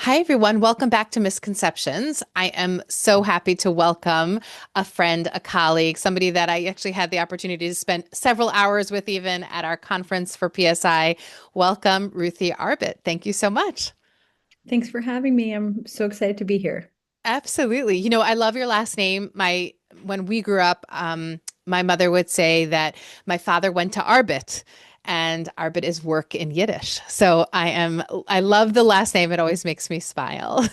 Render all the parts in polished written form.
Hi, everyone. Welcome back to Misconceptions. I am so happy to welcome a friend, a colleague, somebody that I actually had the opportunity to spend several hours with even at our conference for PSI. Welcome, Ruthie Arbit. Thank you so much. Thanks for having me. I'm so excited to be here. Absolutely. I love your last name. When we grew up, my mother would say that my father went to Arbit, and Arbit is work in Yiddish. I love the last name. It always makes me smile.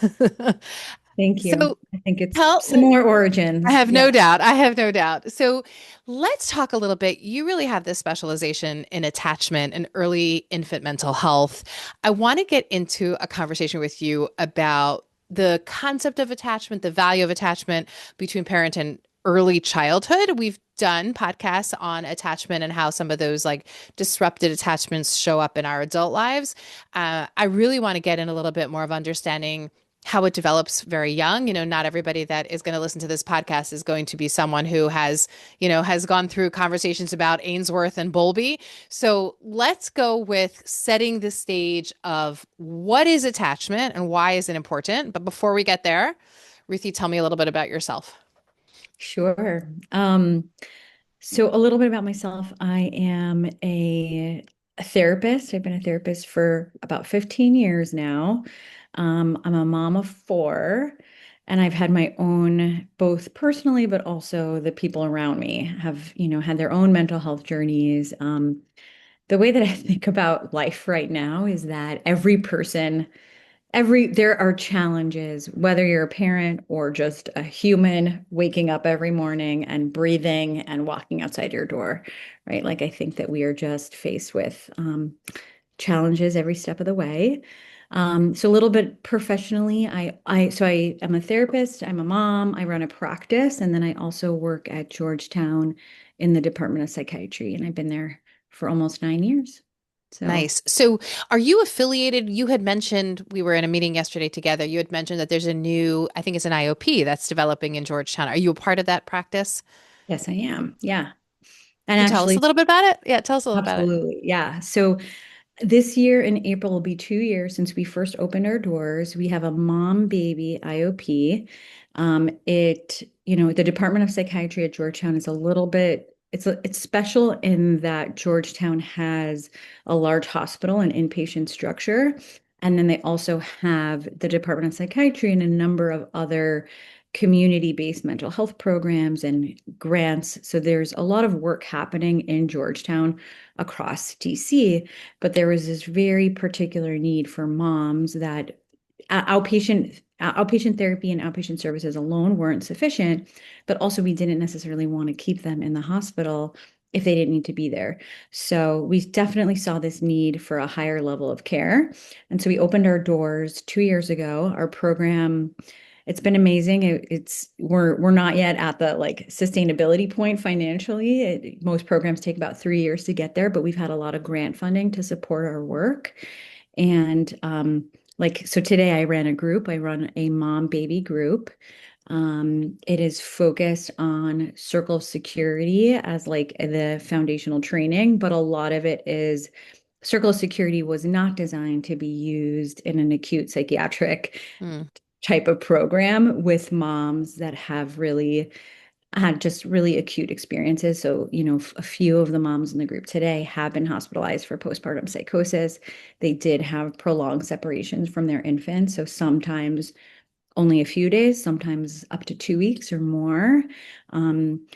Thank you. So I think it's tell, similar I origins. have Yeah, no doubt. I have no doubt. So let's talk a little bit. You really have this specialization in attachment and early infant mental health. I want to get into a conversation with you about the concept of attachment, the value of attachment between parent and early childhood. We've done podcasts on attachment and how some of those like disrupted attachments show up in our adult lives. I really want to get in a little bit more of understanding how it develops very young. Not everybody that is going to listen to this podcast is going to be someone who has gone through conversations about Ainsworth and Bowlby. So let's go with setting the stage of what is attachment and why is it important. But before we get there, Ruthie, tell me a little bit about yourself. sure. So a little bit about myself. I am a therapist. I've been a therapist for about 15 years now. I'm a mom of four, and I've had my own, both personally, but also the people around me have, had their own mental health journeys. The way that I think about life right now is that there are challenges, whether you're a parent or just a human waking up every morning and breathing and walking outside your door, right? Like I think that we are just faced with challenges every step of the way. So a little bit professionally, I am a therapist, I'm a mom, I run a practice, and then I also work at Georgetown in the Department of Psychiatry, and I've been there for almost 9 years. So Nice. So, are you affiliated? You had mentioned we were in a meeting yesterday together. You had mentioned that there's a new, I think it's an IOP that's developing in Georgetown. Are you a part of that practice? yes, I am. Yeah. And Can you tell us a actually, little bit about it? Yeah, tell us a little about it. absolutely. Yeah. So this year in April will be 2 years since we first opened our doors. We have a mom baby IOP. The Department of Psychiatry at Georgetown is a little bit, it's special in that Georgetown has a large hospital and inpatient structure. And then they also have the Department of Psychiatry and a number of other community-based mental health programs and grants. So there's a lot of work happening in Georgetown across DC, but there was this very particular need for moms that outpatient therapy and outpatient services alone weren't sufficient, but also we didn't necessarily want to keep them in the hospital if they didn't need to be there. So we definitely saw this need for a higher level of care. And so we opened our doors 2 years ago. Our program, it's been amazing. We're not yet at the like sustainability point financially. Most programs take about 3 years to get there, but we've had a lot of grant funding to support our work. And so today I ran a group. I run a mom baby group. It is focused on circle of security as like the foundational training, but a lot of it is circle of security was not designed to be used in an acute psychiatric Hmm. type of program with moms that have really had just really acute experiences. So, a few of the moms in the group today have been hospitalized for postpartum psychosis. They did have prolonged separations from their infant. So sometimes only a few days, sometimes up to 2 weeks or more. Um,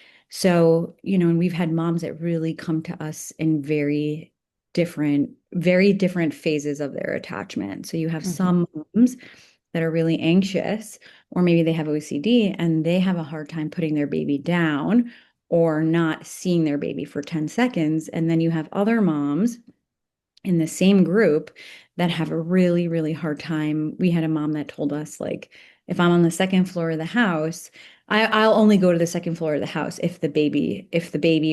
and we've had moms that really come to us in very different phases of their attachment. So you have Hmm. some moms that are really anxious, or maybe they have OCD and they have a hard time putting their baby down or not seeing their baby for 10 seconds. And then you have other moms in the same group that have a really, really hard time. We had a mom that told us, like, if I'm on the second floor of the house, I'll only go to the second floor of the house if the baby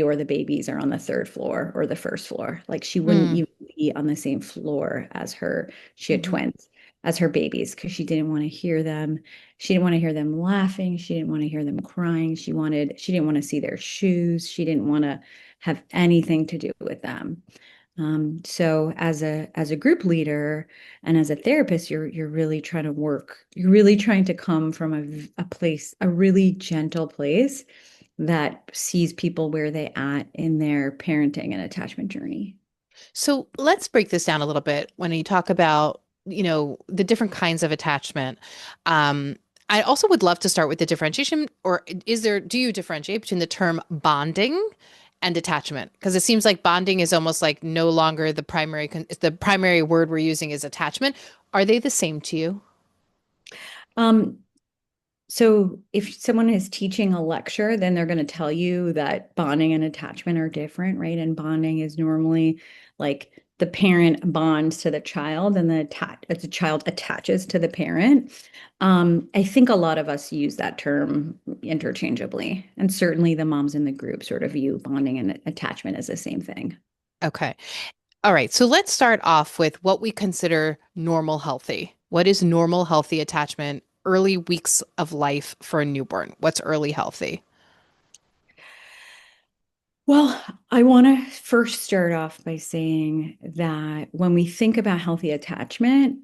or the babies are on the third floor or the first floor. Like she wouldn't Hmm. even be on the same floor as her, she had Hmm. twins as her babies because she didn't want to hear them. She didn't want to hear them laughing. She didn't want to hear them crying. She didn't want to see their shoes. She didn't want to have anything to do with them. So as a group leader and as a therapist, you're really trying to work. You're really trying to come from a place, a really gentle place that sees people where they at in their parenting and attachment journey. So let's break this down a little bit when you talk about, the different kinds of attachment. Um, I also would love to start with the differentiation, or do you differentiate between the term bonding and attachment? Because it seems like bonding is almost like no longer the primary word we're using is attachment. Are they the same to you? Um, So if someone is teaching a lecture, then they're going to tell you that bonding and attachment are different, right? And bonding is normally like the parent bonds to the child and the child attaches to the parent. I think a lot of us use that term interchangeably, and certainly the moms in the group sort of view bonding and attachment as the same thing. Okay. All right. So let's start off with what we consider normal healthy. What is normal healthy attachment early weeks of life for a newborn? What's early healthy? Well, I want to first start off by saying that when we think about healthy attachment,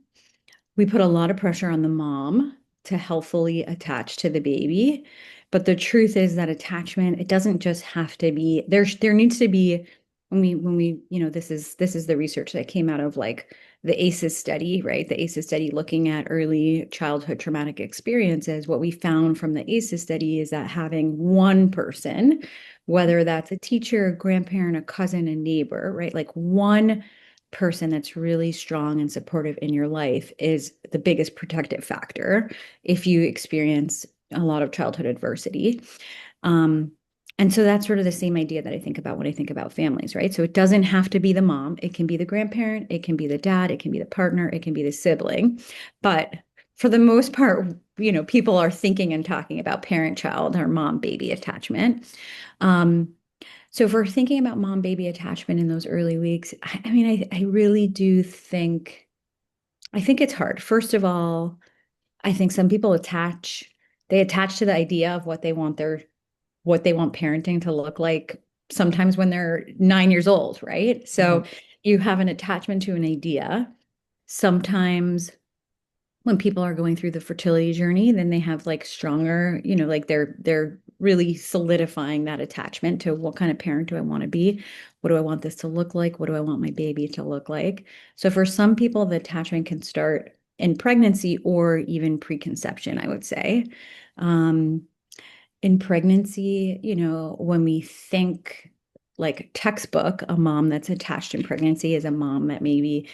we put a lot of pressure on the mom to healthfully attach to the baby. But the truth is that attachment, it doesn't just have to be there needs to be this is the research that came out of like the ACEs study, right? The ACEs study looking at early childhood traumatic experiences. What we found from the ACEs study is that having one person, whether that's a teacher, a grandparent, a cousin, a neighbor, right? Like one person that's really strong and supportive in your life is the biggest protective factor if you experience a lot of childhood adversity. Um, and so that's sort of the same idea that I think about when I think about families, right? So it doesn't have to be the mom, it can be the grandparent, it can be the dad, it can be the partner, it can be the sibling. But for the most part, people are thinking and talking about parent child or mom baby attachment. Um, so if we're thinking about mom baby attachment in those early weeks, I mean, I really do I think it's hard. First of all, I think some people they attach to the idea of what they want parenting to look like sometimes when they're 9 years old, right? Mhm. So you have an attachment to an idea. Sometimes when people are going through the fertility journey, then they have like stronger, like they're really solidifying that attachment to what kind of parent do I want to be? What do I want this to look like? What do I want my baby to look like? So for some people, the attachment can start in pregnancy or even preconception, I would say. Um, in pregnancy, when we think like textbook, a mom that's attached in pregnancy is a mom that maybe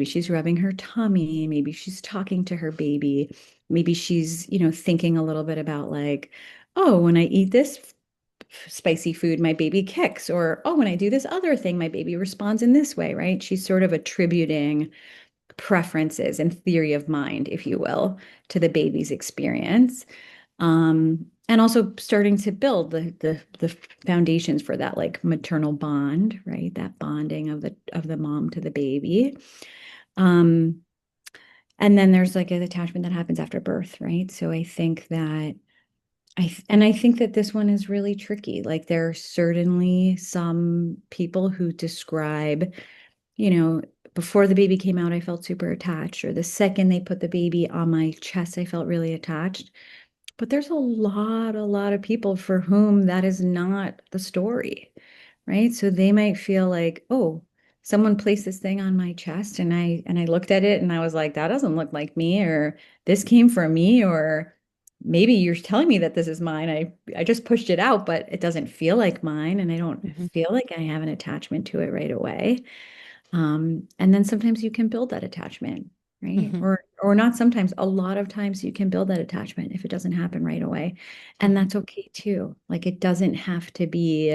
she's rubbing her tummy, maybe she's talking to her baby, maybe she's, thinking a little bit about like, oh, when I eat this spicy food, my baby kicks, or oh, when I do this other thing, my baby responds in this way, right? She's sort of attributing preferences and theory of mind, if you will, to the baby's experience. And also starting to build the foundations for that like maternal bond, right? That bonding of the mom to the baby. Um, and then there's like an attachment that happens after birth, right? So I think that I think that this one is really tricky. Like there are certainly some people who describe, you know, before the baby came out, I felt super attached, or the second they put the baby on my chest, I felt really attached. But there's a lot of people for whom that is not the story, right? So they might feel like, oh, someone placed this thing on my chest and I looked at it and I was like, that doesn't look like me, or this came from me, or maybe you're telling me that this is mine. I just pushed it out, but it doesn't feel like mine, and I don't Mhm. feel like I have an attachment to it right away. And then sometimes you can build that attachment, right? Mhm. Or not sometimes, a lot of times you can build that attachment if it doesn't happen right away. And Mhm. that's okay too. Like it doesn't have to be,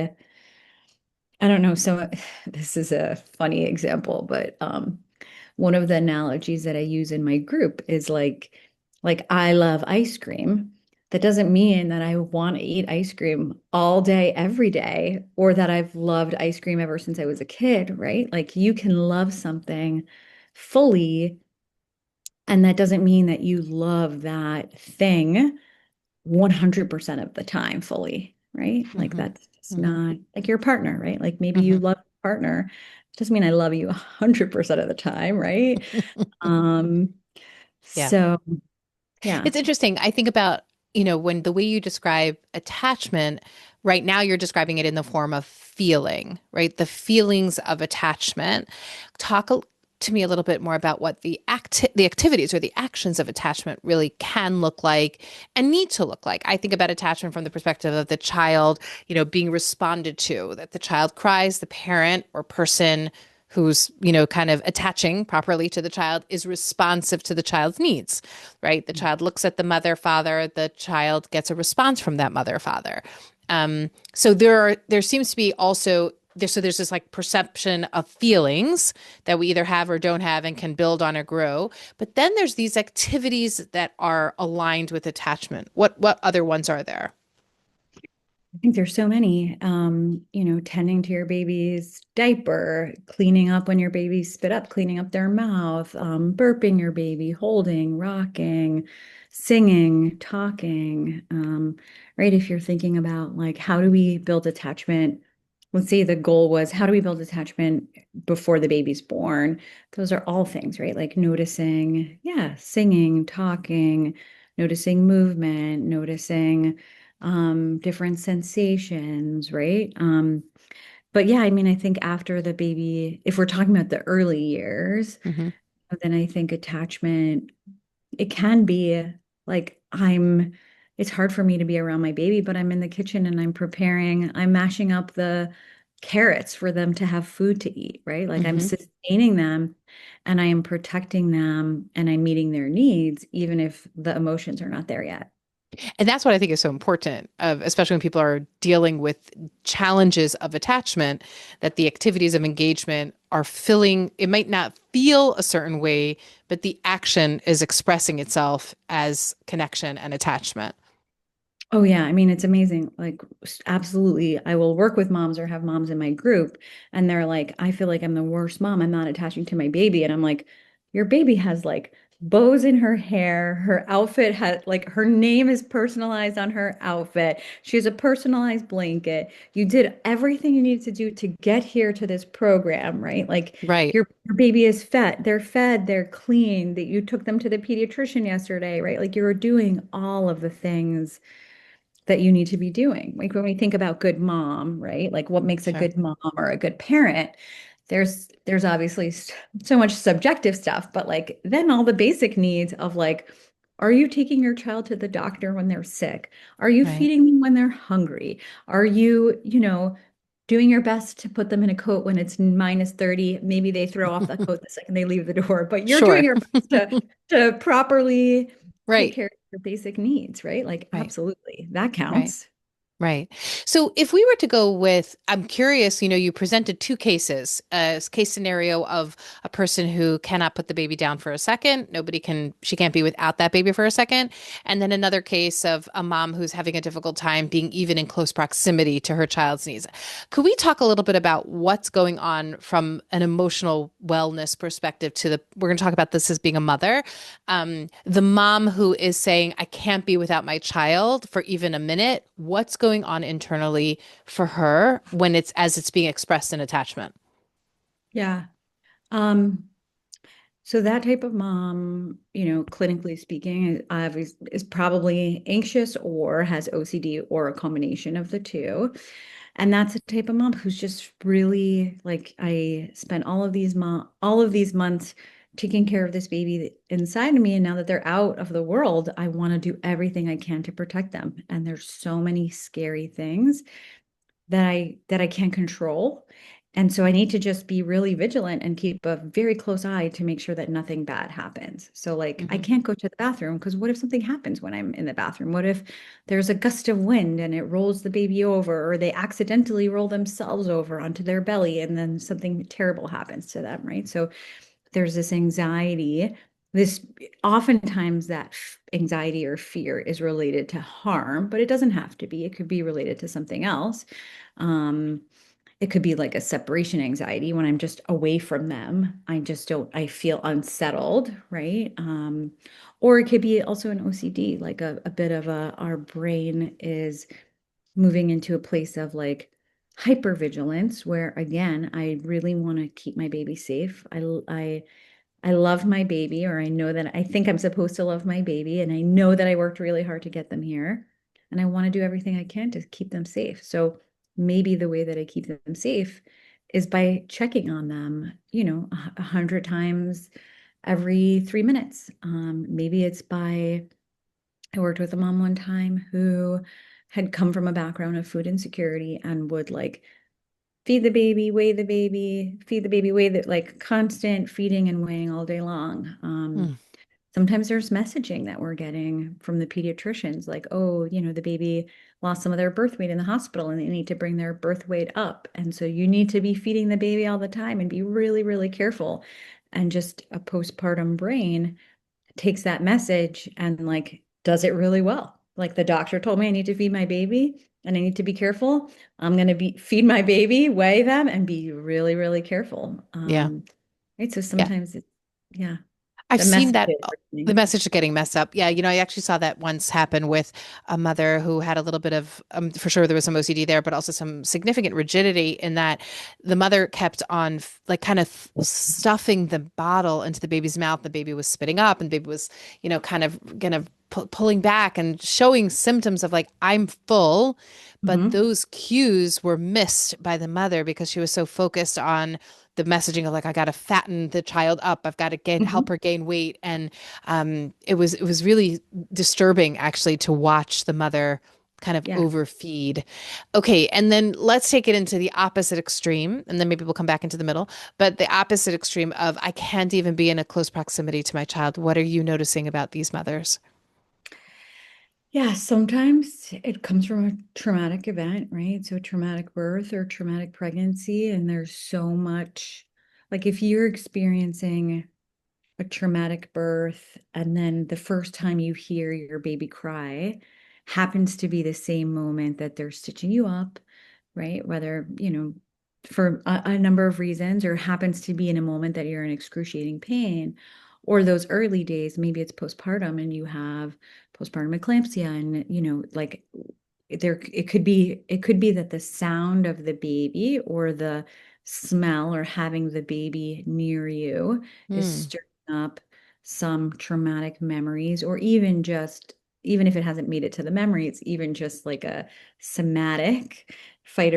I don't know, so this is a funny example, but one of the analogies that I use in my group is like I love ice cream. That doesn't mean that I want to eat ice cream all day, every day, or that I've loved ice cream ever since I was a kid, right? Like you can love something fully, and that doesn't mean that you love that thing 100% of the time fully, right? Like Mhm. that's just Mhm. not like your partner, right? Like maybe you Mhm. love your partner Doesn't mean I love you 100% of the time, right? Um, Yeah. so yeah. It's interesting. I think about, when the way you describe attachment, right now you're describing it in the form of feeling, right? The feelings of attachment. Talk to me a little bit more about what the activities or the actions of attachment really can look like and need to look like. I think about attachment from the perspective of the child, being responded to, that the child cries, the parent or person who's, kind of attaching properly to the child is responsive to the child's needs, right? The child looks at the mother, father, the child gets a response from that mother, father. So there seems to be also there's this like perception of feelings that we either have or don't have and can build on or grow. But then there's these activities that are aligned with attachment. What other ones are there? I think there's so many, tending to your baby's diaper, cleaning up when your baby spit up, cleaning up their mouth, burping your baby, holding, rocking, singing, talking, right? If you're thinking about like, how do we build attachment? Let's say the goal was, how do we build attachment before the baby's born? Those are all things, right? Like noticing, yeah, singing, talking, noticing movement, noticing different sensations, right? But yeah, I mean, I think after the baby, if we're talking about the early years, Hmm. then I think attachment, it can be like it's hard for me to be around my baby, but I'm in the kitchen and I'm mashing up the carrots for them to have food to eat, right? Like I'm Hmm. sustaining them and I am protecting them and I'm meeting their needs, even if the emotions are not there yet. And that's what I think is so important, especially when people are dealing with challenges of attachment, that the activities of engagement are filling, it might not feel a certain way, but the action is expressing itself as connection and attachment. Oh yeah, I mean it's amazing. Like absolutely, I will work with moms or have moms in my group and they're like, I feel like I'm the worst mom. I'm not attaching to my baby and I'm like, your baby has like bows in her hair. Her outfit has like her name is personalized on her outfit. She has a personalized blanket. You did everything you needed to do to get here to this program, right? Like Right. your baby is fed, they're clean, that you took them to the pediatrician yesterday, right? Like you were doing all of the things that you need to be doing. Like when we think about good mom, right? Like what makes a Sure. good mom or a good parent? There's obviously so much subjective stuff, but like then all the basic needs of like, are you taking your child to the doctor when they're sick? Are you Right. feeding them when they're hungry? Are you, doing your best to put them in a coat when it's minus 30? Maybe they throw off that coat the second they leave the door, but you're doing Sure. your best to properly take Right. care of your basic needs, right? Like Right. absolutely. That Right. counts. Right. So if we were to go with, I'm curious, you presented two cases, a case scenario of a person who cannot put the baby down for a second. She can't be without that baby for a second. And then another case of a mom who's having a difficult time being even in close proximity to her child's needs. Could we talk a little bit about what's going on from an emotional wellness perspective we're going to talk about this as being a mother, the mom who is saying, I can't be without my child for even a minute. What's going on internally for her when it's being expressed in attachment? Yeah. Um, so that type of mom, clinically speaking, is probably anxious or has OCD or a combination of the two. And that's a type of mom who's just really like, I spent all of these months taking care of this baby inside of me. And now that they're out of the world, I want to do everything I can to protect them. And there's so many scary things that I can't control. And so I need to just be really vigilant and keep a very close eye to make sure that nothing bad happens. So like I Hmm. can't go to the bathroom because what if something happens when I'm in the bathroom? What if there's a gust of wind and it rolls the baby over, or they accidentally roll themselves over onto their belly and then something terrible happens to them, right? So there's this anxiety. This oftentimes that anxiety or fear is related to harm, but it doesn't have to be. It could be related to something else. Um, it could be like a separation anxiety when I'm just away from them. I feel unsettled, right? Or it could be also an OCD, like, a bit of, our brain is moving into a place of like, hypervigilance, where again, I really want to keep my baby safe. I love my baby, or I know that I think I'm supposed to love my baby, and I know that I worked really hard to get them here, and I want to do everything I can to keep them safe. So maybe the way that I keep them safe is by checking on them, 100 times every 3 minutes. Maybe it's by, I worked with a mom one time who had come from a background of food insecurity and would like feed the baby, weigh the baby, feed the baby, weigh the like constant feeding and weighing all day long. Mm, Sometimes there's messaging that we're getting from the pediatricians, like, oh, the baby lost some of their birth weight in the hospital and they need to bring their birth weight up. And so you need to be feeding the baby all the time and be really, really careful. And just a postpartum brain takes that message and like does it really well. Like the doctor told me I need to feed my baby and I need to be careful. I'm going to be feed my baby, weigh them, and be really, really careful. yeah. Right. So Yeah. sometimes yeah, I've the seen message that is the listening. message is getting messed up. Yeah, I actually saw that once happen with a mother who had a little bit of, for sure there was some OCD there, but also some significant rigidity in that the mother kept on like kind of stuffing the bottle into the baby's mouth. The baby was spitting up, and the baby was, kind of pulling back and showing symptoms of like, I'm full. But Hmm. those cues were missed by the mother because she was so focused on the messaging of like, I got to fatten the child up. I've got to help Hmm. her gain weight. And it was really disturbing actually to watch the mother kind of Yeah. overfeed. Okay, and then let's take it into the opposite extreme, and then maybe we'll come back into the middle. But the opposite extreme of I can't even be in a close proximity to my child. What are you noticing about these mothers? Yeah, sometimes it comes from a traumatic event, right? So traumatic birth or traumatic pregnancy, and there's so much, like if you're experiencing a traumatic birth and then the first time you hear your baby cry happens to be the same moment that they're stitching you up, right? Whether, for a number of reasons, or happens to be in a moment that you're in excruciating pain, or those early days, maybe it's postpartum and you have postpartum eclampsia and, like it could be that the sound of the baby or the smell or having the baby near you is Hmm. stirring up some traumatic memories, or even if it hasn't made it to the memory, it's even just like a somatic fight,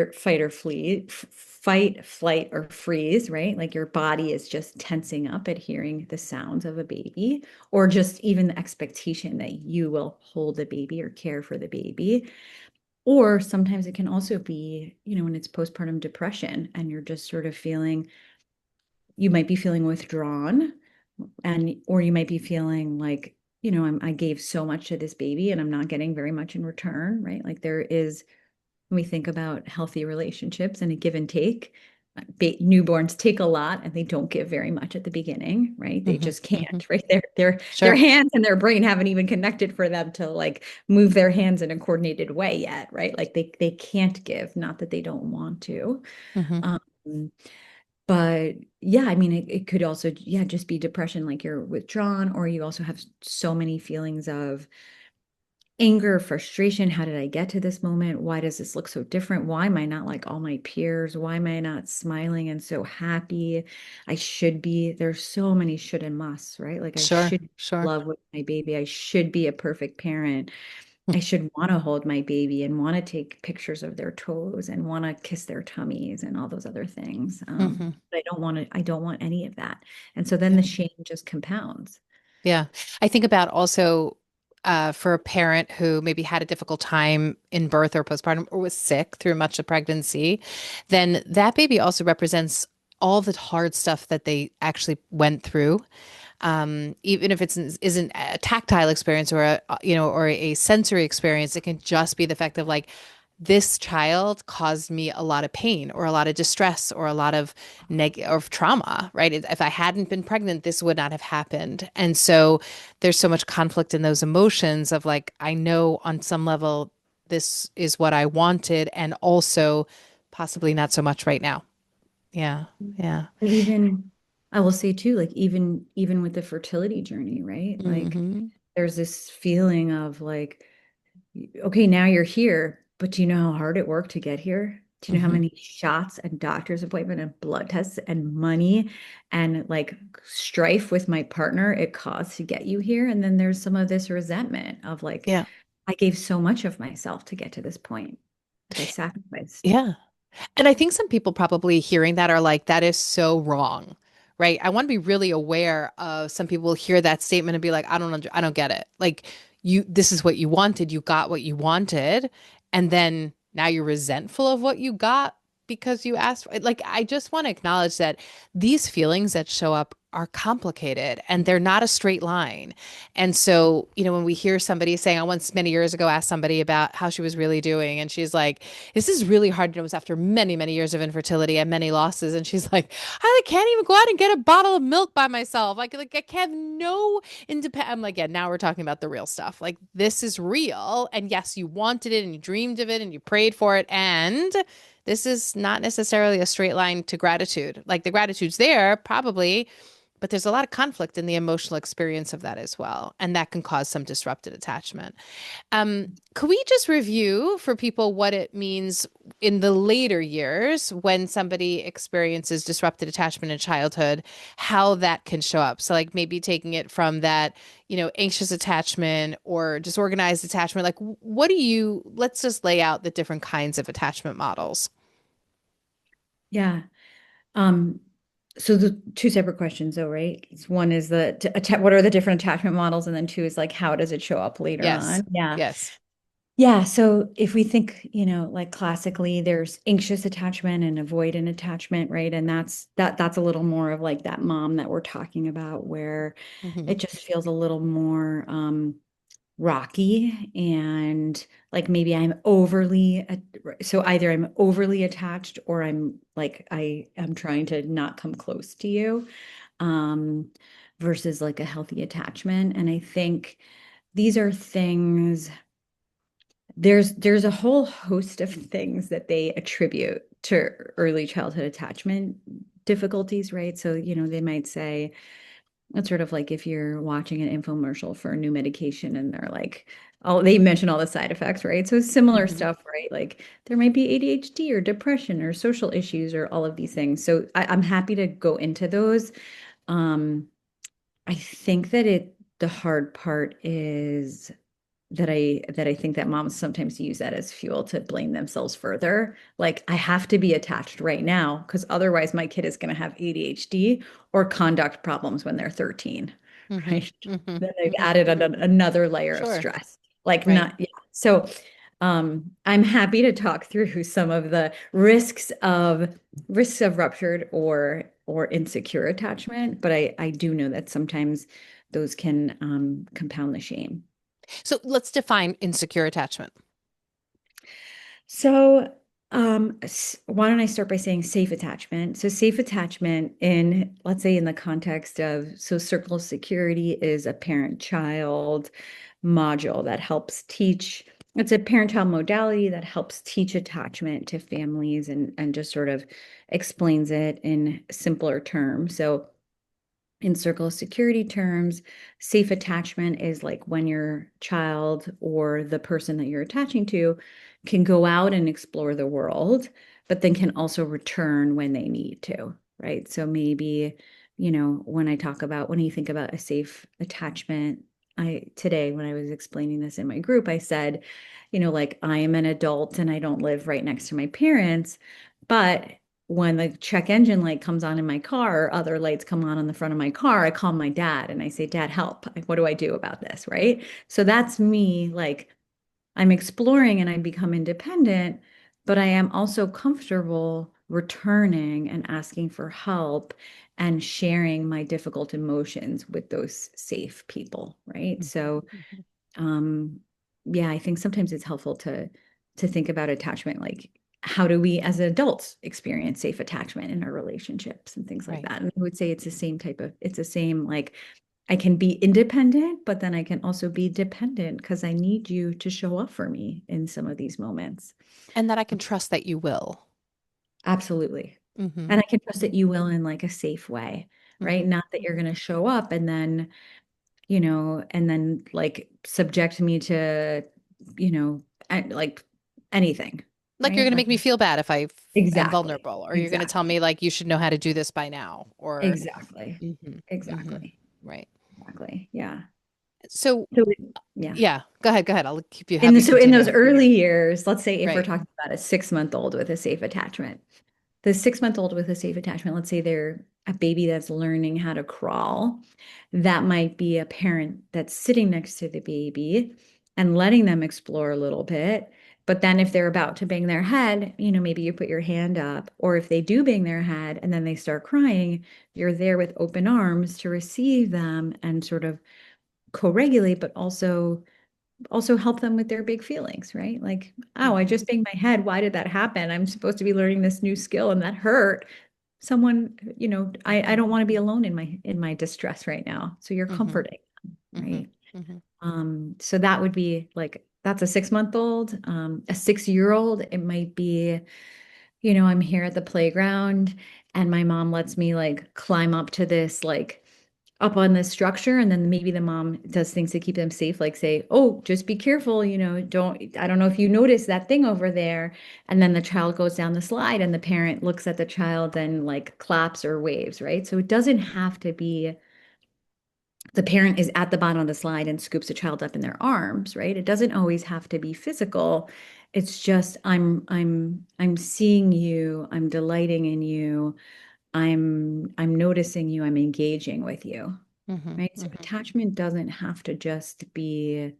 flight, or freeze, right? Like your body is just tensing up at hearing the sounds of a baby, or just even the expectation that you will hold the baby or care for the baby. Or sometimes it can also be, when it's postpartum depression and you're just sort of feeling, you might be feeling withdrawn, and or you might be feeling like, I gave so much to this baby and I'm not getting very much in return, right? Like there is, when we think about healthy relationships and a give and take, newborns take a lot and they don't give very much at the beginning, right? They Hmm. just Hmm. can't, right? Their Sure. hands and their brain haven't even connected for them to like move their hands in a coordinated way yet, right? Like they can't give, not that they don't want to. Hmm. Um, but yeah, I mean, it could also, yeah, just be depression, like you're withdrawn, or you also have so many feelings of anger, frustration. How did I get to this moment? Why does this look so different? Why am I not like all my peers? Why am I not smiling and so happy? I should be. There's so many should and musts, right? Like I Sure. should Sure. love with my baby. I should be a perfect parent. I should want to hold my baby and want to take pictures of their toes and want to kiss their tummies and all those other things. Hmm. But I don't want any of that. And so then Yeah. the shame just compounds. Yeah. I think about also for a parent who maybe had a difficult time in birth or postpartum or was sick through much of pregnancy, then that baby also represents all the hard stuff that they actually went through. Even if it's isn't a tactile experience or or a sensory experience, it can just be the fact of like, this child caused me a lot of pain or a lot of distress or a lot of trauma, right? If I hadn't been pregnant, this would not have happened. And so there's so much conflict in those emotions of like, I know on some level this is what I wanted, and also possibly not so much right now. Yeah. Yeah. And even I will say too, like even with the fertility journey, right? Like Hmm. there's this feeling of like, okay, now you're here, but do you know how hard it worked to get here? Do you know how Hmm. many shots and doctor's appointment and blood tests and money and like strife with my partner it caused to get you here? And then there's some of this resentment of like, Yeah. I gave so much of myself to get to this point that I sacrificed. Yeah. And I think some people probably hearing that are like, that is so wrong, right? I want to be really aware of some people hear that statement and be like, I don't get it. Like this is what you wanted, you got what you wanted, and then now you're resentful of what you got because you asked for it. Like, I just want to acknowledge that these feelings that show up are complicated and they're not a straight line. And so, when we hear somebody saying, I once many years ago asked somebody about how she was really doing, and she's like, this is really hard. And it was after many, many years of infertility and many losses. And she's like, I can't even go out and get a bottle of milk by myself. Like I can't have no independent. I'm like, yeah, now we're talking about the real stuff. Like this is real. And yes, you wanted it and you dreamed of it and you prayed for it. And this is not necessarily a straight line to gratitude. Like the gratitude's there, probably, but there's a lot of conflict in the emotional experience of that as well. And that can cause some disrupted attachment. Could we just review for people what it means in the later years when somebody experiences disrupted attachment in childhood, how that can show up? So, like maybe taking it from that, anxious attachment or disorganized attachment. Like, let's just lay out the different kinds of attachment models. Yeah. Um, so the two separate questions though, right? One is what are the different attachment models? And then two is like, how does it show up later Yes. on? Yeah. Yes. Yeah. So if we think, like classically, there's anxious attachment and avoidant attachment, right? And that's a little more of like that mom that we're talking about where Hmm. it just feels a little more rocky and like maybe so either I'm overly attached or I'm like I am trying to not come close to you um versus like a healthy attachment. And I think these are things there's a whole host of things that they attribute to early childhood attachment difficulties, right? So, they might say it's sort of like if you're watching an infomercial for a new medication and they're like, oh, they mention all the side effects, right? So similar Hmm. stuff, right? Like there might be ADHD or depression or social issues or all of these things. So I'm happy to go into those. Um, I think the hard part is that I think that moms sometimes use that as fuel to blame themselves further. Like I have to be attached right now because otherwise my kid is going to have ADHD or conduct problems when they're 13, Hmm. right? Hmm. Then they've Hmm. added another layer of Sure. stress. Like Right. not yeah. So I'm happy to talk through some of the risks of ruptured or insecure attachment, but I do know that sometimes those can compound the shame. So let's define insecure attachment. So, why don't I start by saying safe attachment? So, safe attachment let's say, in the context of, so circle of security is a parent-child module that helps teach. It's a parent-child modality that helps teach attachment to families and just sort of explains it in simpler terms. So, in circle of security terms, safe attachment is like when your child or the person that you're attaching to can go out and explore the world, but then can also return when they need to, right? So maybe, when you think about a safe attachment, today when I was explaining this in my group, I said, like I am an adult and I don't live right next to my parents, but when the check engine light comes on in my car, or other lights come on the front of my car, I call my dad and I say, Dad, help. Like, what do I do about this? Right. So that's me, like, I'm exploring and I become independent, but I am also comfortable returning and asking for help and sharing my difficult emotions with those safe people. Right. Mhm, So mhm. yeah, I think sometimes it's helpful to think about attachment, like how do we as adults experience safe attachment in our relationships and things like Right. that. And I would say it's the same, like I can be independent, but then I can also be dependent because I need you to show up for me in some of these moments. And that I can trust that you will. Absolutely. Hmm. And I can trust Hmm. that you will in like a safe way, right? Hmm. Not that you're going to show up and then like subject me to, like anything. Like you're right? going to Like make me feel bad if am exactly, vulnerable, or you're going to tell exactly, me like you should know how to do this by now, or exactly, hmm hmm exactly, right. exactly. Yeah. So So, yeah. yeah, go ahead. I'll keep you, In have the, you so in those continue. early years, let's say if we're Right. talking about a 6 month old with a safe attachment, the 6 month old with a safe attachment, let's say they're a baby that's learning how to crawl, that might be a parent that's sitting next to the baby and letting them explore a little bit. But then if they're about to bang their head, maybe you put your hand up, or if they do bang their head and then they start crying, you're there with open arms to receive them and sort of co-regulate, but also help them with their big feelings, right? Like, oh, I hmm just banged my head. Why did that happen? I'm supposed to be learning this new skill and that hurt. Someone, I don't want to be alone in my distress right now. So you're hmm comforting, hmm right? hmm So that would be like that's a 6 month old. A 6 year old, it might be, I'm here at the playground and my mom lets me like climb up to this like up on this structure, and then maybe the mom does things to keep them safe, like say, oh, just be careful, I don't know if you noticed that thing over there. And then the child goes down the slide and the parent looks at the child and like claps or waves, right? So it doesn't have to be the parent is at the bottom of the slide and scoops the child up in their arms, right? It doesn't always have to be physical. It's just I'm seeing you, I'm delighting in you, I'm noticing you, I'm engaging with you, hmm right? So hmm attachment doesn't have to just be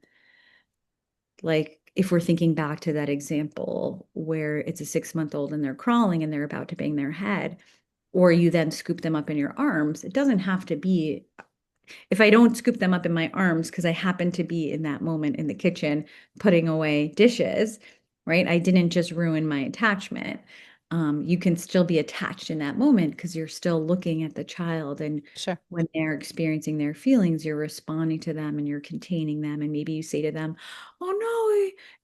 like if we're thinking back to that example where it's a 6 month old and they're crawling and they're about to bang their head, or you then scoop them up in your arms. It doesn't have to be if I don't scoop them up in my arms because I happen to be in that moment in the kitchen putting away dishes, right? I didn't just ruin my attachment. You can still be attached in that moment because you're still looking at the child, and Sure. when they're experiencing their feelings, you're responding to them and you're containing them. And maybe you say to them, "Oh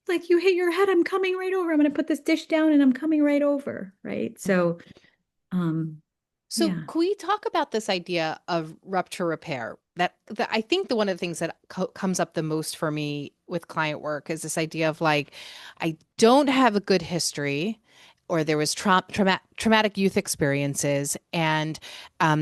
no, like you hit your head. I'm coming right over. I'm going to put this dish down and I'm coming right over." Right. hmm So, um, So, yeah. can we talk about this idea of rupture repair? That I think one of the things that comes up the most for me with client work is this idea of like, I don't have a good history, or there was traumatic youth experiences, and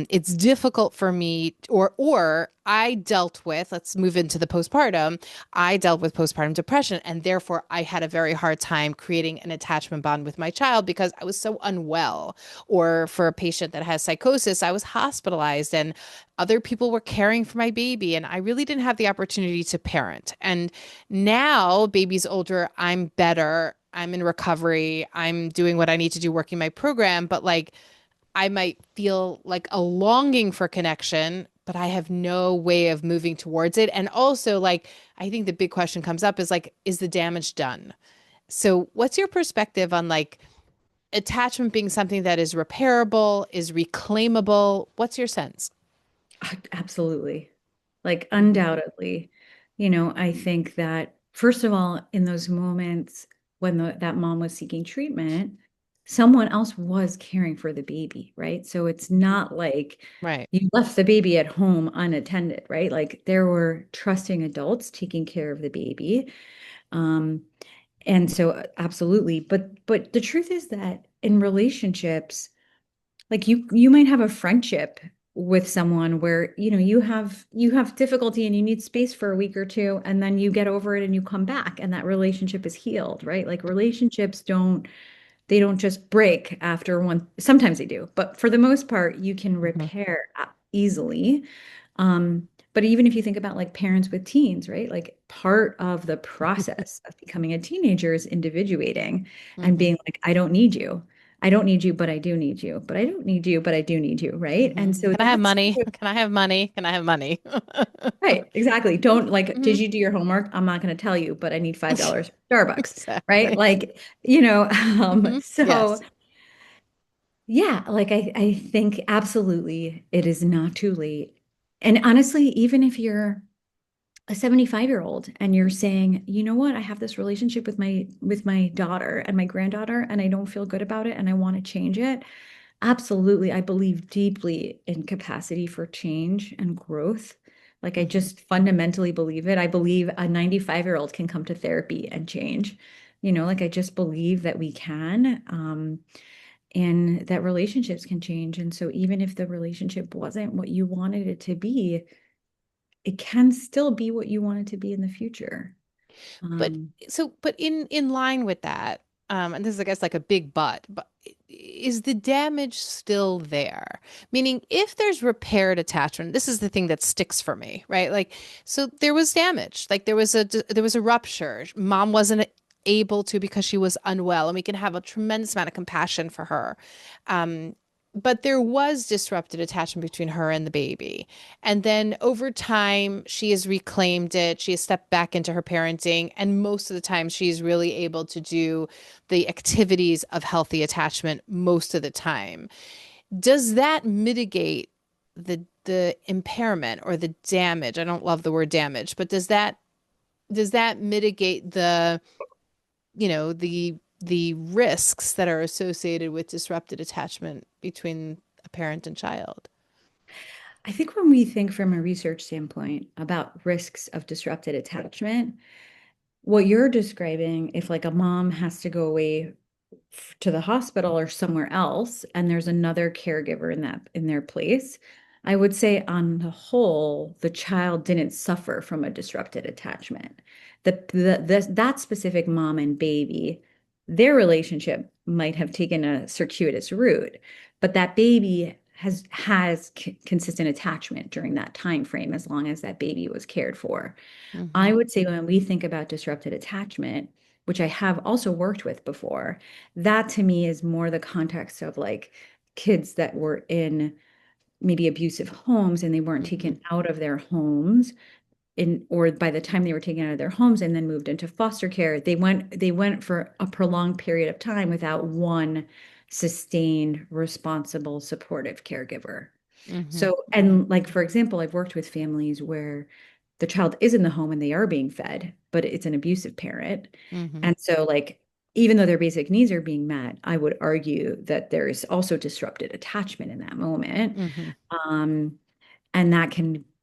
it's difficult for me, or I dealt with. Let's move into the postpartum. I dealt with postpartum depression, and therefore I had a very hard time creating an attachment bond with my child because I was so unwell. Or for a patient that has psychosis, I was hospitalized and other people were caring for my baby, and I really didn't have the opportunity to parent. And now, baby's older, I'm better. I'm in recovery. I'm doing what I need to do working my program, but like I might feel like a longing for connection, but I have no way of moving towards it. And also, like, I think the big question comes up is like, is the damage done? So, what's your perspective on like attachment being something that is repairable, is reclaimable? What's your sense? Absolutely. Like hmm undoubtedly, I think that first of all, in those moments when that mom was seeking treatment, someone else was caring for the baby, right? So it's not like Right. you left the baby at home unattended, right? Like there were trusting adults taking care of the baby. Um, and so absolutely, but the truth is that in relationships, like you might have a friendship with someone where you have difficulty and you need space for a week or two, and then you get over it and you come back and that relationship is healed, right? Like relationships don't just break after one. Sometimes they do, but for the most part you can hmm repair easily. But even if you think about like parents with teens, right? Like part of the process of becoming a teenager is individuating and hmm being like, I don't need you. I don't need you, but I do need you. But I don't need you, but I do need you, right? hmm And so Can I have that's money? Can I have money? Can I have money? right, exactly. Don't like, did hmm you do your homework? I'm not going to tell you, but I need $5 for Starbucks, right? Exactly. Like, so Yes. yeah, like I think absolutely it is not too late. And honestly, even if you're a 75-year-old and you're saying, you know what, I have this relationship with my daughter and my granddaughter and I don't feel good about it and I want to change it. Absolutely. I believe deeply in capacity for change and growth. Like I hmm just fundamentally believe it. I believe a 95-year-old can come to therapy and change. like I just believe that we can, and that relationships can change. And so even if the relationship wasn't what you wanted it to be, it can still be what you want it to be in the future. But Um, but in line with that, and this is, I guess, like a big but is the damage still there? Meaning, if there's repaired attachment, this is the thing that sticks for me, right? Like, so there was damage, like there was a rupture. Mom wasn't able to because she was unwell, and we can have a tremendous amount of compassion for her. Um, but there was disrupted attachment between her and the baby. And then over time, she has reclaimed it. She has stepped back into her parenting. And most of the time, she's really able to do the activities of healthy attachment most of the time. Does that mitigate the impairment or the damage? I don't love the word damage, but does that mitigate the risks that are associated with disrupted attachment between a parent and child? I think when we think from a research standpoint about risks of disrupted attachment, what you're describing, if like a mom has to go away to the hospital or somewhere else, and there's another caregiver in their place, I would say on the whole, the child didn't suffer from a disrupted attachment. That specific mom and baby, their relationship might have taken a circuitous route, but that baby has consistent attachment during that time frame as long as that baby was cared for. Hmm. I would say when we think about disrupted attachment, which I have also worked with before, that to me is more the context of like kids that were in maybe abusive homes and they weren't Hmm. taken out of their homes in or by the time they were taken out of their homes and then moved into foster care, they went for a prolonged period of time without one sustained, responsible, supportive caregiver. Hmm. So, and like, for example, I've worked with families where the child is in the home and they are being fed, but it's an abusive parent. Hmm. And so, like, even though their basic needs are being met, I would argue that there is also disrupted attachment in that moment. Hmm. Um, and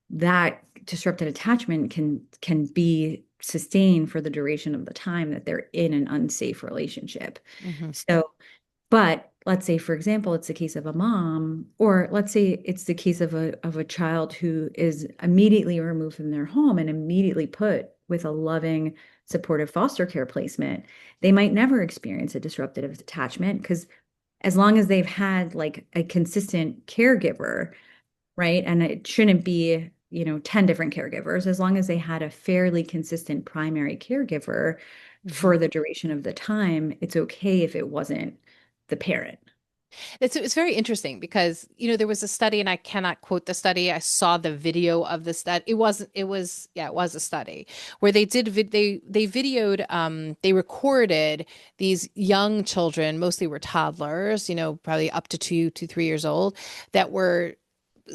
that disrupted attachment can be sustained for the duration of the time that they're in an unsafe relationship. Hmm. So but let's say, for example, it's the case of a mom, or let's say it's the case of a child who is immediately removed from their home and immediately put with a loving, supportive foster care placement. They might never experience a disruptive attachment because as long as they've had like a consistent caregiver, right? And it shouldn't be, 10 different caregivers, as long as they had a fairly consistent primary caregiver Hmm. for the duration of the time, it's okay if it wasn't the parent. It's very interesting because, there was a study, and I cannot quote the study. I saw the video of the study. Yeah, it was a study where they videoed, they recorded these young children, mostly were toddlers, probably up to 3 years old, that were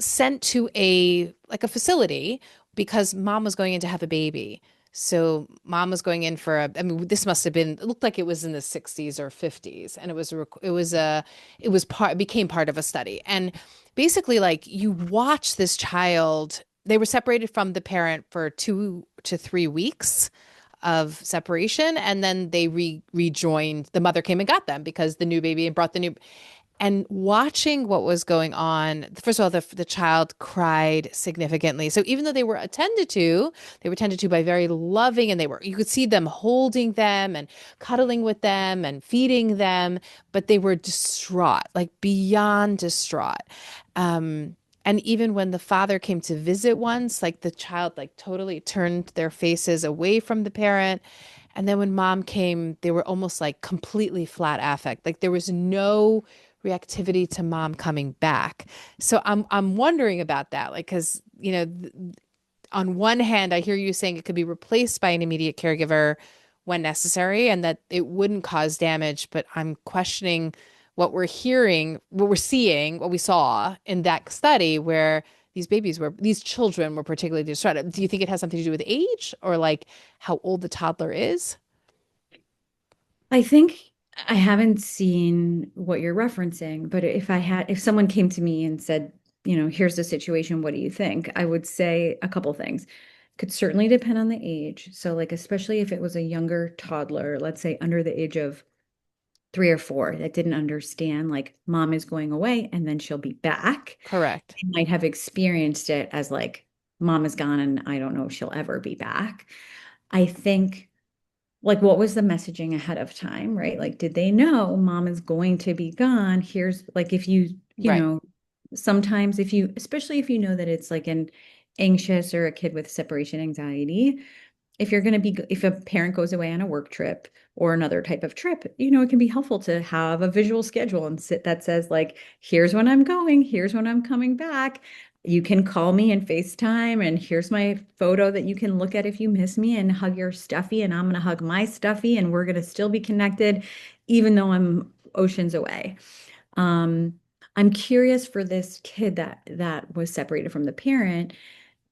sent to a facility because mom was going in to have a baby. So mom was going in for I mean, this must have been, it looked like it was in the 60s or 50s. And it became part of a study. And basically, like, you watch this child, they were separated from the parent for 2 to 3 weeks of separation. And then they rejoined, the mother came and got them because the new baby and brought the new, and watching what was going on. First of all, the child cried significantly. So even though they were tended to by very loving, and you could see them holding them and cuddling with them and feeding them, but they were distraught, like beyond distraught. And even when the father came to visit once, like, the child like totally turned their faces away from the parent. And then when mom came, they were almost like completely flat affect. Like, there was no reactivity to mom coming back. So I'm wondering about that. Like, because, on one hand, I hear you saying it could be replaced by an immediate caregiver when necessary and that it wouldn't cause damage, but I'm questioning what we're hearing, what we're seeing, what we saw in that study where these children were particularly distraught. Do you think it has something to do with age or like how old the toddler is? I think I haven't seen what you're referencing, but if someone came to me and said, here's the situation, what do you think? I would say a couple things. Could certainly depend on the age. So like, especially if it was a younger toddler, let's say under the age of 3 or 4, that didn't understand like mom is going away and then she'll be back. Correct. They might have experienced it as like mom is gone and I don't know if she'll ever be back. I think like what was the messaging ahead of time, right? Like, did they know mom is going to be gone? Here's like if Right. sometimes if you, especially if you know that it's like an anxious or a kid with separation anxiety, if a parent goes away on a work trip or another type of trip, it can be helpful to have a visual schedule and sit that says like, here's when I'm going, here's when I'm coming back. You can call me and FaceTime, and here's my photo that you can look at if you miss me and hug your stuffy, and I'm going to hug my stuffy, and we're going to still be connected, even though I'm oceans away. Um, I'm curious for this kid that was separated from the parent,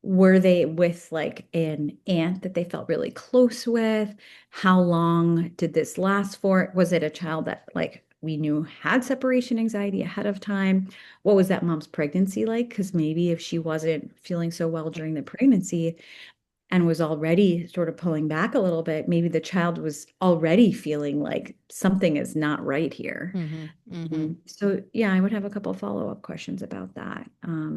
were they with like an aunt that they felt really close with? How long did this last for? Was it a child that like we knew had separation anxiety ahead of time? What was that mom's pregnancy like? Because maybe if she wasn't feeling so well during the pregnancy and was already sort of pulling back a little bit, maybe the child was already feeling like something is not right here. Mm-hmm. Mm-hmm. So yeah, I would have a couple follow-up questions about that.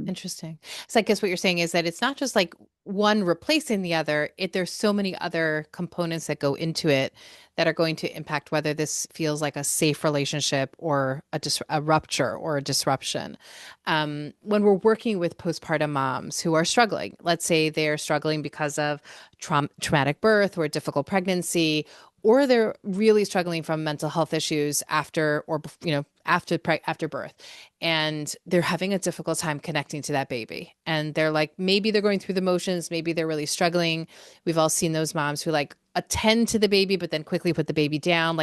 Interesting. So I guess what you're saying is that it's not just like one replacing the other. There's so many other components that go into it that are going to impact whether this feels like a safe relationship or a rupture or a disruption. When we're working with postpartum moms who are struggling, let's say they're struggling because of traumatic birth or a difficult pregnancy, or they're really struggling from mental health issues after birth, and they're having a difficult time connecting to that baby, and they're like, maybe they're going through the motions, maybe they're really struggling. We've all seen those moms who like attend to the baby but then quickly put the baby down,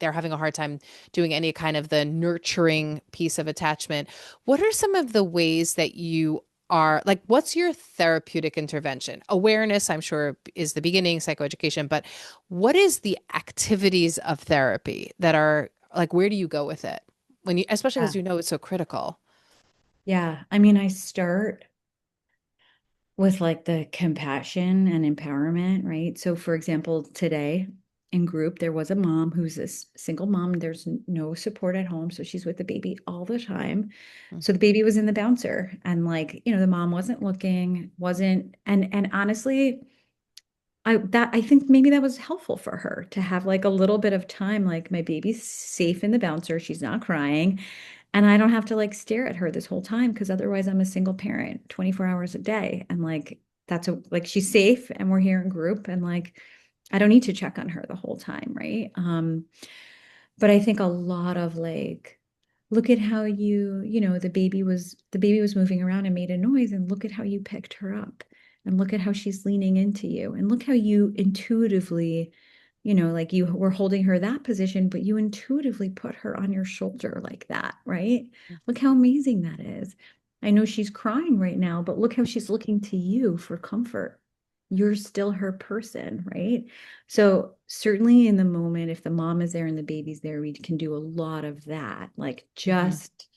they're having a hard time doing any kind of the nurturing piece of attachment. What are some of the ways that you are like, what's your therapeutic intervention? Awareness, I'm sure, is the beginning, psychoeducation, but what is the activities of therapy that are like, where do you go with it when you, especially Yeah. because you know it's so critical? Yeah. I mean, I start with like the compassion and empowerment, right? So, for example, today in group, there was a mom who's a single mom. There's no support at home. So she's with the baby all the time. Mm, So the baby was in the bouncer, and like, the mom wasn't looking, and honestly, I think maybe that was helpful for her to have like a little bit of time, like my baby's safe in the bouncer, she's not crying, and I don't have to like stare at her this whole time because otherwise I'm a single parent 24 hours a day. And like like she's safe and we're here in group, and like I don't need to check on her the whole time, right? But I think a lot of like, look at how the baby was moving around and made a noise, and look at how you picked her up, and look at how she's leaning into you, and look how you intuitively, like you were holding her that position, but you intuitively put her on your shoulder like that, right? Look how amazing that is. I know she's crying right now, but look how she's looking to you for comfort. You're still her person, right? So certainly in the moment, if the mom is there and the baby's there, we can do a lot of that. Like mhm, just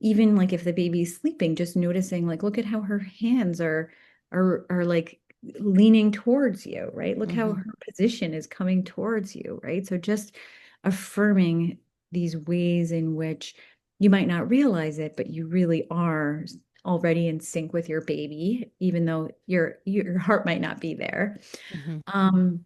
even like if the baby's sleeping, just noticing like, look at how her hands are like leaning towards you, right? Look how mhm, her position is coming towards you, right? So just affirming these ways in which you might not realize it, but you really are already in sync with your baby, even though your heart might not be there. mhm, Um,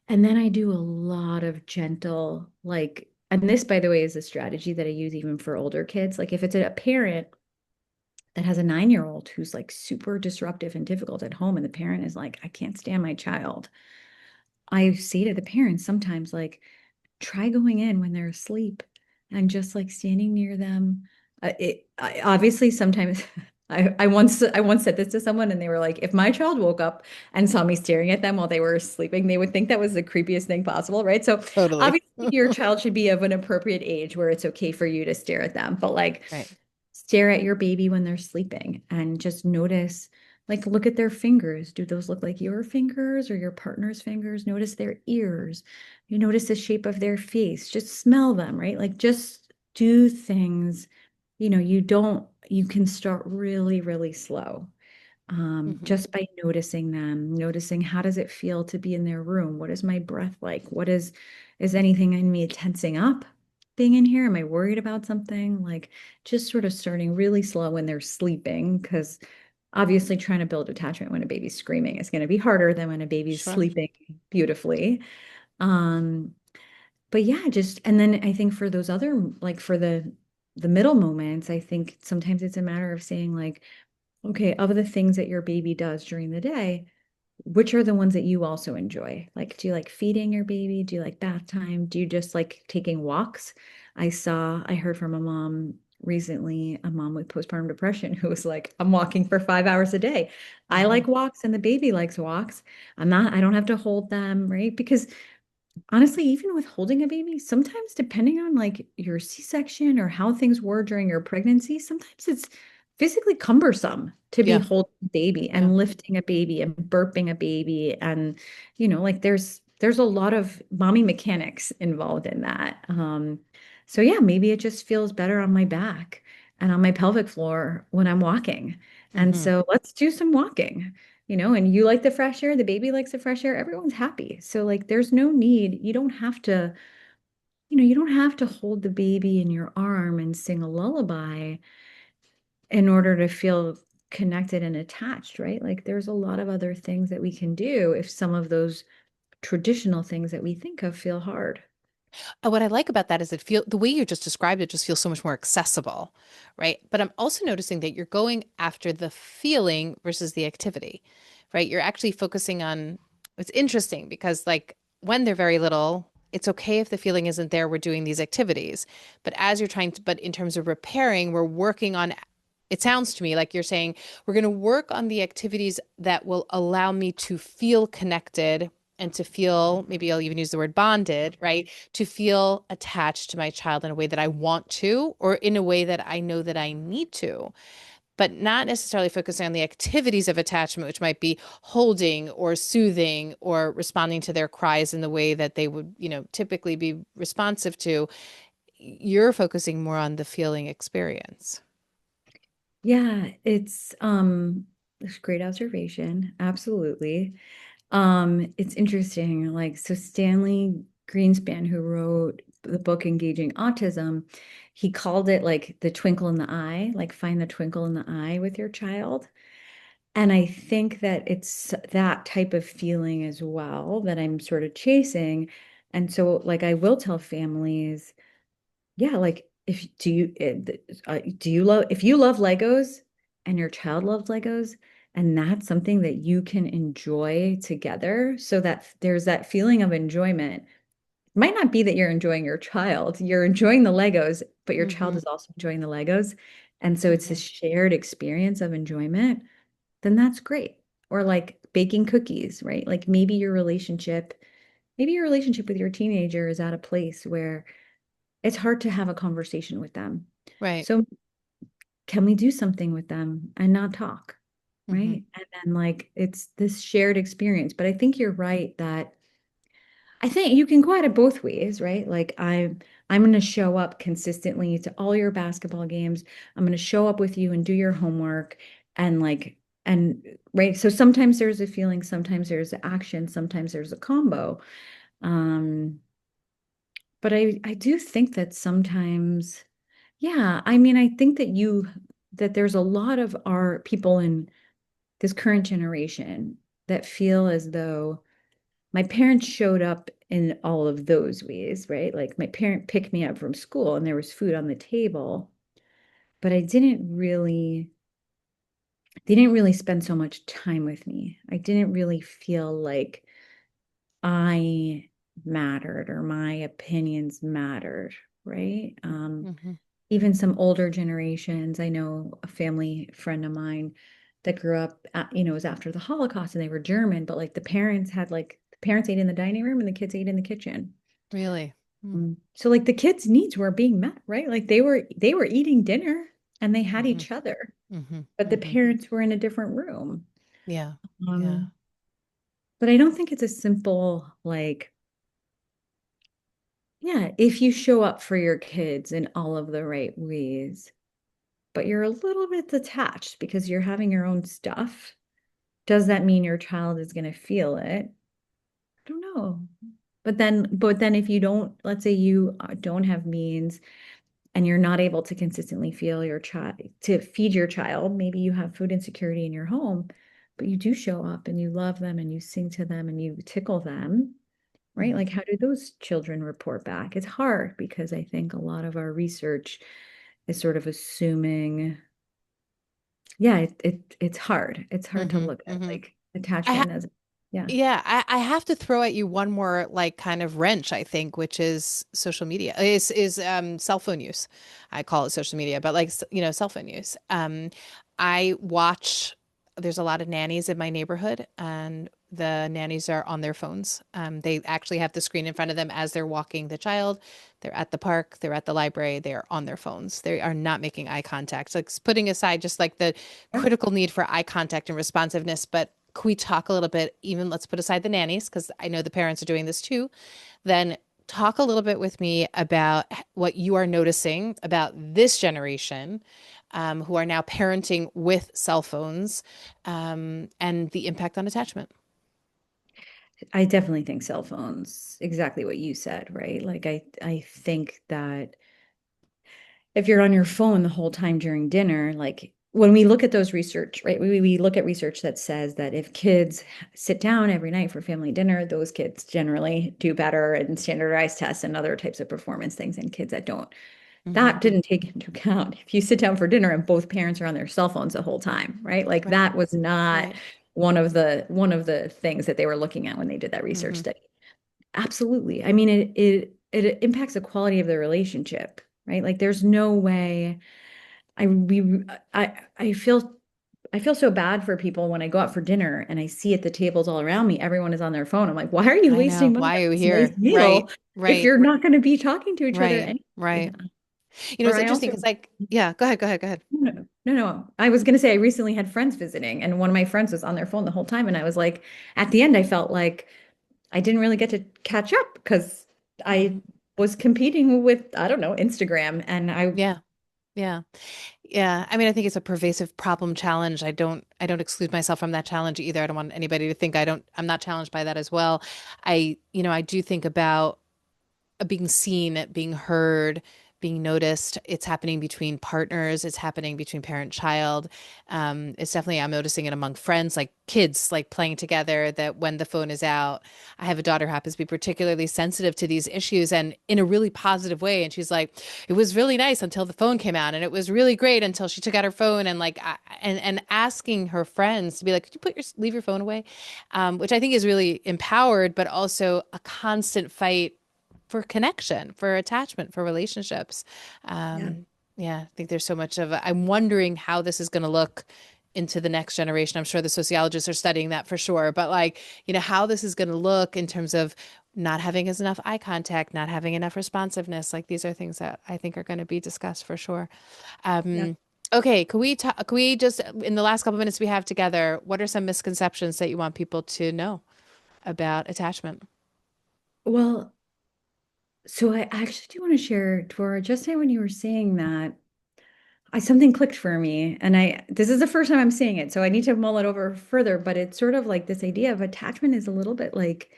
and then I do a lot of gentle, like, and this, by the way, is a strategy that I use even for older kids. Like, if it's a parent that has a 9-year-old who's like super disruptive and difficult at home, and the parent is like, I can't stand my child, I say to the parents sometimes, like, try going in when they're asleep and just like standing near them. Obviously sometimes I once said this to someone, and they were like, if my child woke up and saw me staring at them while they were sleeping, they would think that was the creepiest thing possible, right? So totally. obviously your child should be of an appropriate age where it's okay for you to stare at them, but like Right. stare at your baby when they're sleeping and just notice, like, look at their fingers. Do those look like your fingers or your partner's fingers? Notice their ears. You notice the shape of their face. Just smell them, right? Like, just do things, you can start really, really slow. Hmm. just by noticing them, noticing how does it feel to be in their room? What is my breath like? Is anything in me tensing up being in here? Am I worried about something? Like just sort of starting really slow when they're sleeping, because obviously trying to build attachment when a baby's screaming is going to be harder than when a baby's Sure. sleeping beautifully. Um, but yeah, just and then I think for those other like for the middle moments, I think sometimes it's a matter of saying like, okay, of the things that your baby does during the day, which are the ones that you also enjoy? Like, do you like feeding your baby? Do you like bath time? Do you just like taking walks? I heard from a mom recently, a mom with postpartum depression, who was like, I'm walking for 5 hours a day. I Hmm. like walks and the baby likes walks. I don't have to hold them, right? Because honestly, even with holding a baby, sometimes depending on like your C-section or how things were during your pregnancy, sometimes it's physically cumbersome to be Yeah. holding a baby Yeah. and lifting a baby and burping a baby. And, like there's a lot of mommy mechanics involved in that. So yeah, maybe it just feels better on my back and on my pelvic floor when I'm walking. And Hmm. so let's do some walking. And you like the fresh air, the baby likes the fresh air, everyone's happy. So like there's no need, you don't have to hold the baby in your arm and sing a lullaby in order to feel connected and attached, right? Like there's a lot of other things that we can do if some of those traditional things that we think of feel hard. And what I like about that is the way you just described it just feels so much more accessible, right? But I'm also noticing that you're going after the feeling versus the activity, right? You're actually focusing on, it's interesting because like when they're very little, it's okay if the feeling isn't there, we're doing these activities. But but in terms of repairing, we're working on, it sounds to me like you're saying, we're going to work on the activities that will allow me to feel connected and to feel, maybe I'll even use the word bonded, right? To feel attached to my child in a way that I want to, or in a way that I know that I need to, but not necessarily focusing on the activities of attachment, which might be holding or soothing or responding to their cries in the way that they would, typically be responsive to. You're focusing more on the feeling experience. Yeah, it's great observation. Absolutely. It's interesting. Like, so Stanley Greenspan, who wrote the book Engaging Autism, he called it like the twinkle in the eye, like find the twinkle in the eye with your child. And I think that it's that type of feeling as well that I'm sort of chasing. And so, like, I will tell families, yeah, like if do you love if you love Legos and your child loves Legos and that's something that you can enjoy together so that there's that feeling of enjoyment. It might not be that you're enjoying your child, you're enjoying the Legos, but your child Mm-hmm. is also enjoying the Legos. And so it's Mm-hmm. this shared experience of enjoyment, then that's great. Or like baking cookies, right? Like maybe your relationship with your teenager is at a place where it's hard to have a conversation with them. Right. So can we do something with them and not talk? Mm-hmm. Right. And then like it's this shared experience. But I think you're right that I think you can go at it both ways, right? Like I'm going to show up consistently to all your basketball games. I'm going to show up with you and do your homework and like and right. So sometimes there's a feeling, sometimes there's an action, sometimes there's a combo. Um, but I do think that sometimes, yeah, I mean, I think that there's a lot of our people in this current generation that feel as though my parents showed up in all of those ways, right? Like my parent picked me up from school and there was food on the table, but they didn't really spend so much time with me. I didn't really feel like I mattered or my opinions mattered, right? Mm-hmm. Even some older generations. I know a family friend of mine that grew up, it was after the Holocaust and they were German, but like the parents ate in the dining room and the kids ate in the kitchen. Really. Mm. So like the kids' needs were being met, right? Like they were eating dinner and they had Mm-hmm. each other, Mm-hmm. but the Mm-hmm. parents were in a different room. Yeah. Yeah. Um, but I don't think it's a simple like, yeah, if you show up for your kids in all of the right ways, but you're a little bit detached because you're having your own stuff. Does that mean your child is going to feel it? I don't know. But then if you don't, let's say you don't have means and you're not able to consistently feel your child to feed your child, maybe you have food insecurity in your home, but you do show up and you love them and you sing to them and you tickle them, right? Mhm. Like, how do those children report back? It's hard because I think a lot of our research is sort of assuming, yeah, it's hard. It's hard to Mhm. look at Mhm. like I ha attachment as, yeah. Yeah, I have to throw at you one more like kind of wrench, I think, which is social media, is cell phone use. I call it social media, but like cell phone use. I watch. There's a lot of nannies in my neighborhood, and the nannies are on their phones. They actually have the screen in front of them as they're walking the child. They're at the park, they're at the library, they're on their phones. They are not making eye contact. Like putting aside just like the Yeah. critical need for eye contact and responsiveness, but can we talk a little bit, even let's put aside the nannies, because I know the parents are doing this too, then talk a little bit with me about what you are noticing about this generation who are now parenting with cell phones and the impact on attachment. I definitely think cell phones, exactly what you said, right? Like I think that if you're on your phone the whole time during dinner, like when we look at those research, right? We look at research that says that if kids sit down every night for family dinner, those kids generally do better in standardized tests and other types of performance things than kids that don't. Hmm. That didn't take into account if you sit down for dinner and both parents are on their cell phones the whole time, right? Like Right, that was not right. one of the things that they were looking at when they did that research Hmm. study. Absolutely. I mean, it impacts the quality of the relationship, right? Like there's no way I we I feel so bad for people when I go out for dinner and I see at the tables all around me, everyone is on their phone. I'm like, why are you I know. wasting money Why on are you this nice here? Right, meal if right, you're not going to be talking to each other right, anyway? right. It's Or I interesting also because like, yeah, go ahead, go ahead, go ahead. no. I was going to say I recently had friends visiting and one of my friends was on their phone the whole time and I was like at the end I felt like I didn't really get to catch up because I Hmm. was competing with, I don't know, Instagram. And I, Yeah, yeah. Yeah, I mean, I think it's a pervasive problem challenge. I don't exclude myself from that challenge either. I don't want anybody to think I'm not challenged by that as well. I do think about being seen, being heard, being noticed. It's happening between partners. It's happening between parent child. It's definitely, I'm noticing it among friends, like kids, like playing together, that when the phone is out, I have a daughter who happens to be particularly sensitive to these issues and in a really positive way. And she's like, it was really nice until the phone came out and it was really great until she took out her phone and like, and asking her friends to be like, could you leave your phone away? Which I think is really empowered, but also a constant fight for connection, for attachment, for relationships. yeah, Yeah, I think there's so much of I'm wondering how this is going to look into the next generation. I'm sure the sociologists are studying that for sure, but like, how this is going to look in terms of not having as enough eye contact, not having enough responsiveness. Like these are things that I think are going to be discussed for sure. yeah. Um, okay, can we just in the last couple minutes we have together, what are some misconceptions that you want people to know about attachment? Well, so I actually do want to share, Tora, just say when you were saying that, something clicked for me. And this is the first time I'm seeing it, so I need to mull it over further. But it's sort of like this idea of attachment is a little bit like,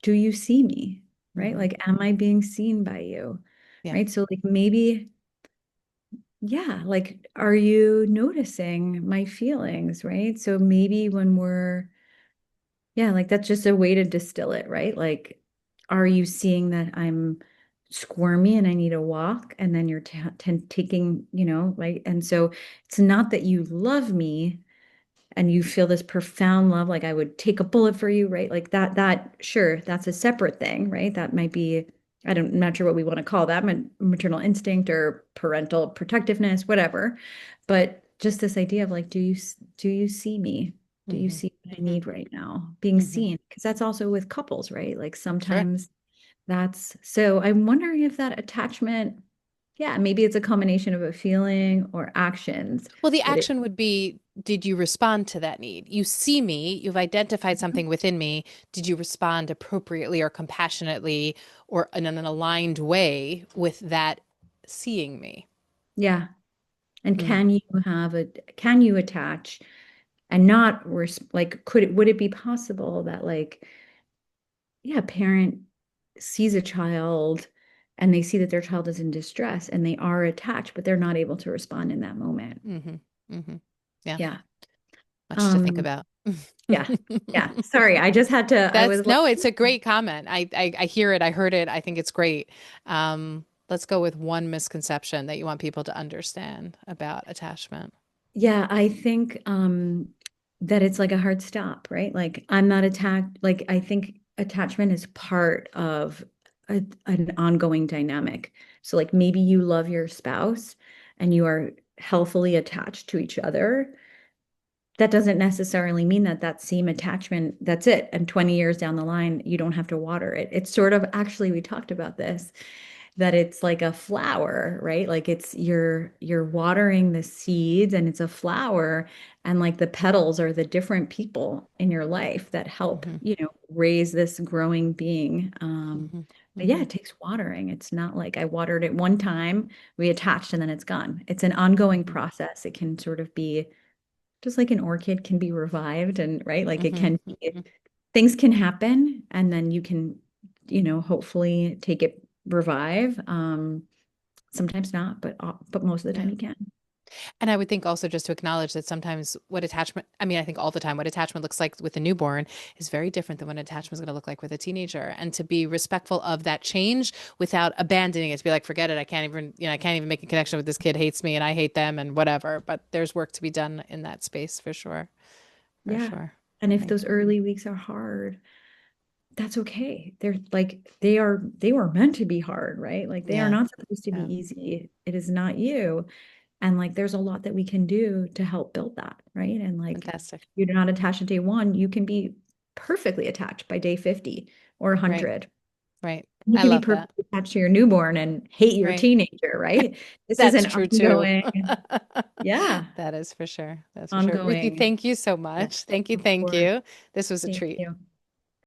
do you see me? Right? Hmm. Like, am I being seen by you? Yeah. Right. So, like, maybe, yeah, like, are you noticing my feelings? Right. So maybe when yeah, like that's just a way to distill it, right? Like, are you seeing that I'm squirmy and I need a walk? And then you're taking, right? And so it's not that you love me and you feel this profound love, like I would take a bullet for you, right? Like sure, that's a separate thing, right? That might be, I'm not sure what we want to call that, maternal instinct or parental protectiveness, whatever. But just this idea of like, do you see me? Do you Hmm. see what I Hmm. need right now? Being Hmm. seen, because that's also with couples, right? Like Sure. sometimes so I'm wondering if that attachment, yeah, maybe it's a combination of a feeling or actions Well, the that it, action would be, did you respond to that need? You see me, you've identified something within me. Did you respond appropriately or compassionately or in an aligned way with that seeing me? yeah. And Mm. can you attach and not like would it be possible that like yeah, a parent sees a child and they see that their child is in distress and they are attached, but they're not able to respond in that moment. Hmm. Hmm. Yeah. Yeah. Much to think Um, about. yeah. Yeah. Sorry, I just had to, I That's was like, no, it's a great comment. I hear it. I heard it. I think it's great. Let's go with one misconception that you want people to understand about attachment. yeah, I think that it's like a hard stop, right? Like I'm not attacked. Like I think attachment is part of an ongoing dynamic. So like maybe you love your spouse and you are healthily attached to each other. That doesn't necessarily mean that that same attachment, that's it. And 20 years down the line, you don't have to water it. It's sort of actually, we talked about this, that it's like a flower, right? Like it's you're watering the seeds and it's a flower and like the petals are the different people in your life that help, Hmm. raise this growing being. Hmm. But yeah, Hmm. it takes watering. It's not like I watered it one time, we attached and then it's gone. It's an ongoing Hmm. process. It can sort of be just like an orchid can be revived and right, like it Hmm. can be, Hmm. things can happen and then you can, hopefully take it revive. Sometimes not, but most of the time Yeah. you can. And I would think also just to acknowledge that sometimes what attachment, I mean, I think all the time what attachment looks like with a newborn is very different than what attachment is going to look like with a teenager. And to be respectful of that change without abandoning it, to be like, forget it. I can't even, I can't even make a connection with this kid hates me and I hate them and whatever. But there's work to be done in that space for sure. For Yeah. sure. And if Right. those early weeks are hard, that's okay. They're like they were meant to be hard, right? Like they are Yeah. not supposed to be Yeah. easy. It is not you. And like there's a lot that we can do to help build that, right? And like Fantastic. you're not attached at day one, you can be perfectly attached by day 50 or Right. 100. Right. You I can be love that. perfectly attached to your newborn and hate your Right. teenager, right? This is That's an true too. ongoing, yeah, That is for sure. That's for sure. Ruthie, ongoing. thank you so Yeah, much. Thank you. of Thank course. you. This was a Thank treat. you.